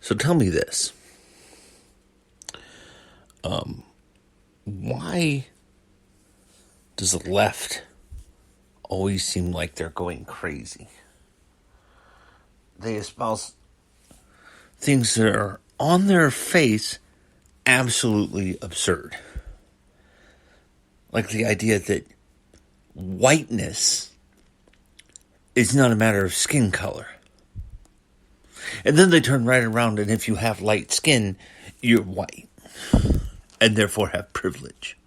So tell me this. Why does the left always seem like they're going crazy? They espouse things that are on their face absolutely absurd. Like the idea that whiteness is not a matter of skin color. And then they turn right around, and if you have light skin, you're white, and therefore have privilege.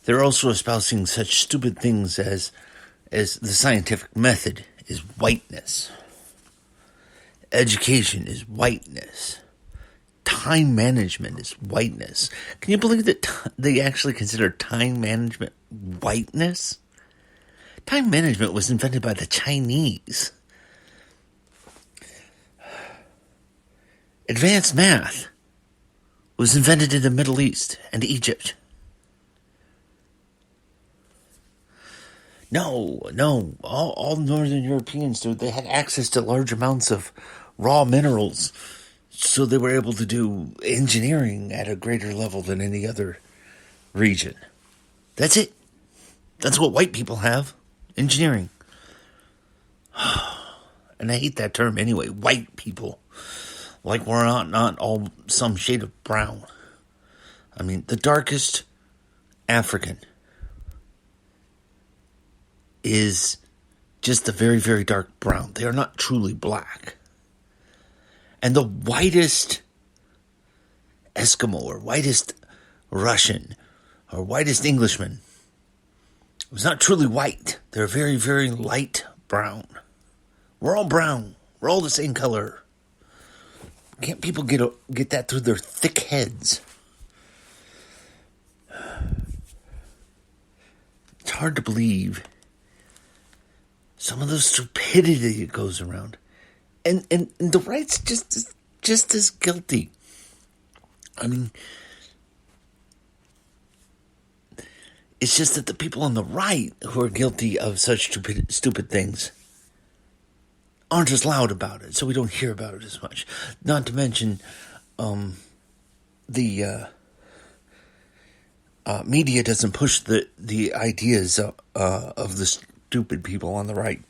They're also espousing such stupid things as the scientific method is whiteness. Education is whiteness. Time management is whiteness. Can you believe that they actually consider time management whiteness? Time management was invented by the Chinese. Advanced math was invented in the Middle East and Egypt. No, all Northern Europeans, dude, they had access to large amounts of raw minerals, so they were able to do engineering at a greater level than any other region. That's it. That's what white people have, engineering. And I hate that term anyway, white people. Like we're not all some shade of brown. I mean, the darkest African is just a very, very dark brown. They are not truly black. And the whitest Eskimo or whitest Russian or whitest Englishman was not truly white. They're very, very light brown. We're all brown. We're all the same color. Can't people get that through their thick heads? It's hard to believe some of the stupidity that goes around. And the right's just as guilty. I mean, it's just that the people on the right who are guilty of such stupid things aren't as loud about it, so we don't hear about it as much. Not to mention, the media doesn't push the ideas of the stupid people on the right,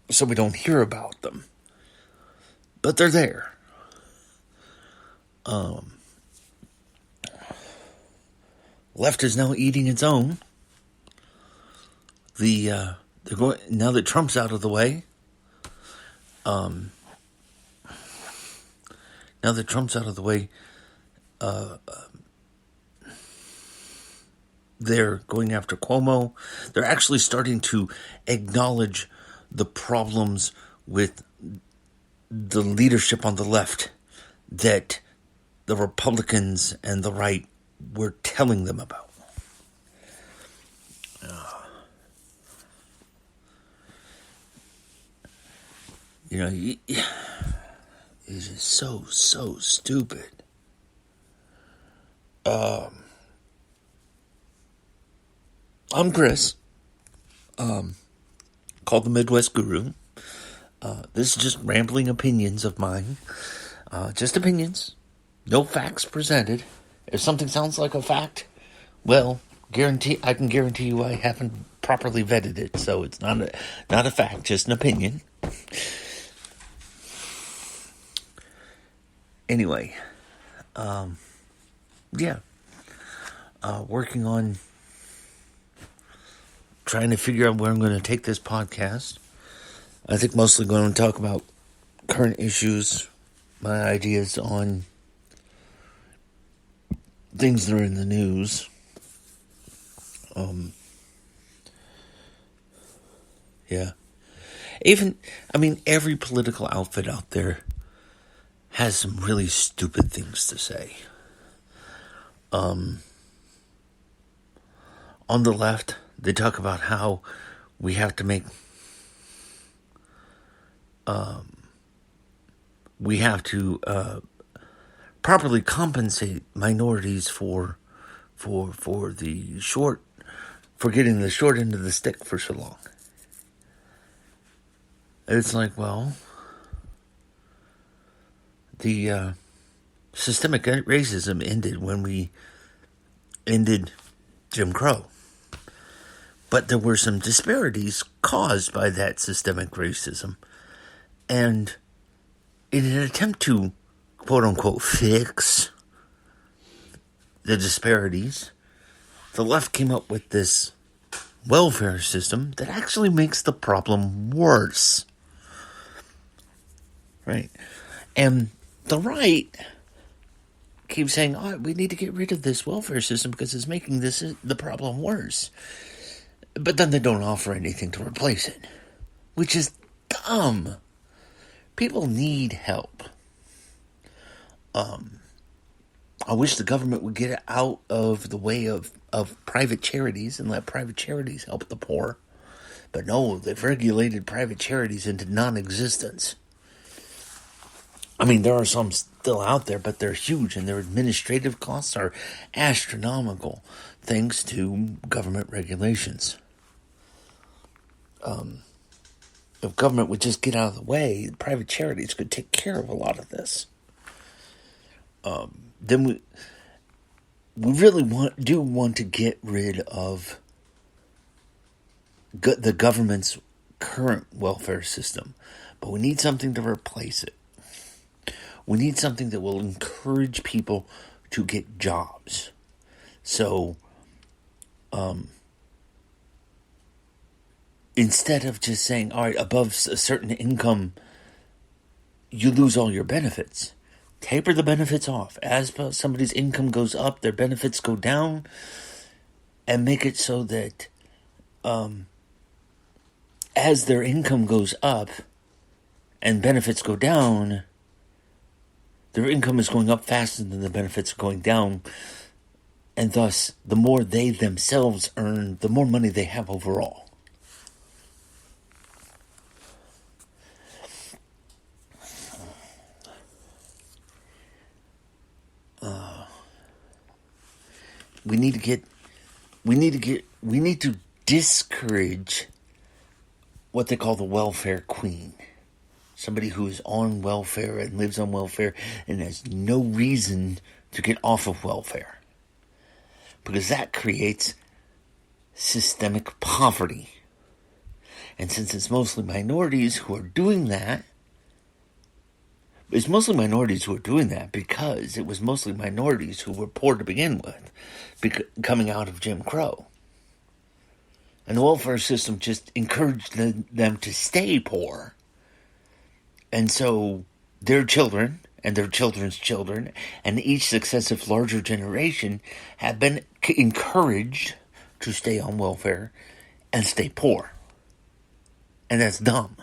so we don't hear about them. But they're there. Left is now eating its own. They're going now that Trump's out of the way. Now that Trump's out of the way, they're going after Cuomo. They're actually starting to acknowledge the problems with the leadership on the left that the Republicans and the right were telling them about. You know, it's just so stupid. I'm Chris, called the MidwestGuru. This is just rambling opinions of mine. Just opinions. No facts presented. If something sounds like a fact, well, I can guarantee you I haven't properly vetted it, so it's not a fact, just an opinion. Anyway, working on trying to figure out where I'm going to take this podcast. I think mostly going to talk about current issues, my ideas on things that are in the news. Every political outfit out there has some really stupid things to say. On the left, they talk about how we have to properly compensate minorities for getting the short end of the stick for so long. It's like, well, the systemic racism ended when we ended Jim Crow. But there were some disparities caused by that systemic racism. And in an attempt to, quote-unquote, fix the disparities, the left came up with this welfare system that actually makes the problem worse. Right? And the right keeps saying, we need to get rid of this welfare system because it's making the problem worse. But then they don't offer anything to replace it, which is dumb. People need help. I wish the government would get out of the way of private charities and let private charities help the poor. But no, they've regulated private charities into non-existence. I mean, there are some still out there, but they're huge, and their administrative costs are astronomical, thanks to government regulations. If government would just get out of the way, private charities could take care of a lot of this. Then we really want to get rid of the government's current welfare system, but we need something to replace it. We need something that will encourage people to get jobs. So, instead of just saying, all right, above a certain income, you lose all your benefits. Taper the benefits off. As somebody's income goes up, their benefits go down, and make it so that as their income goes up and benefits go down, their income is going up faster than the benefits are going down, and thus, the more they themselves earn, the more money they have overall. We need to discourage what they call the welfare queen. Somebody who is on welfare and lives on welfare and has no reason to get off of welfare. Because that creates systemic poverty. And since it's mostly minorities who are doing that, because it was mostly minorities who were poor to begin with, coming out of Jim Crow. And the welfare system just encouraged them to stay poor. And so their children and their children's children and each successive larger generation have been encouraged to stay on welfare and stay poor. And that's dumb.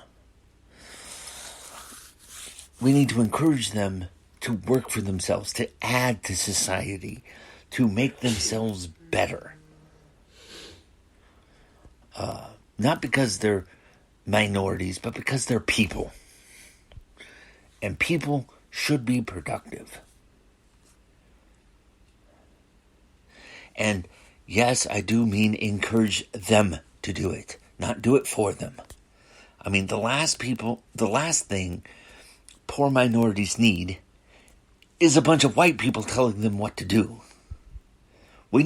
We need to encourage them to work for themselves, to add to society, to make themselves better. Not because they're minorities, but because they're people. And people should be productive. And yes, I do mean encourage them to do it, not do it for them. I mean, the last thing poor minorities need is a bunch of white people telling them what to do. We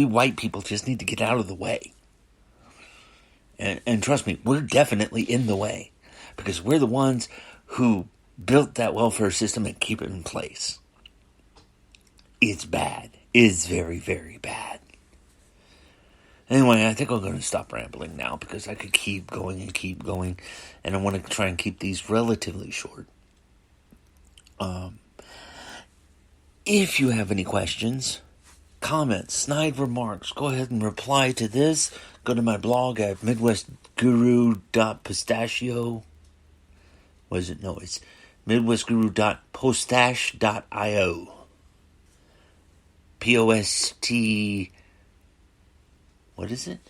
white people just need to get out of the way. And trust me, we're definitely in the way. Because we're the ones who built that welfare system and keep it in place. It's bad. It's very, very bad. Anyway, I think I'm going to stop rambling now because I could keep going. And I want to try and keep these relatively short. If you have any questions, comments, snide remarks, go ahead and reply to this. Go to my blog at MidwestGuru.pistachio. What is it? No, it's MidwestGuru.postash.io. P-O-S-T... What is it?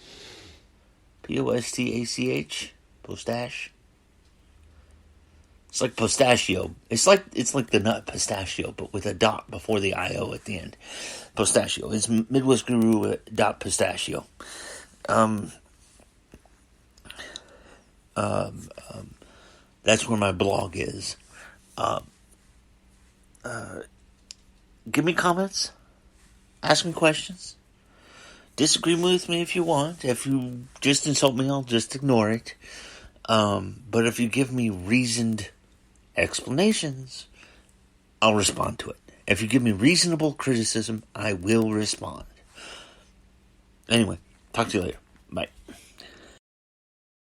P-O-S-T-A-C-H? Postash? It's like pistachio. It's like the nut pistachio, but with a dot before the I-O at the end. Pistachio. It's MidwestGuru.pistachio. That's where my blog is. Give me comments. Ask me questions. Disagree with me if you want. If you just insult me, I'll just ignore it. But if you give me reasoned explanations, I'll respond to it. If you give me reasonable criticism, I will respond. Anyway, talk to you later. Bye.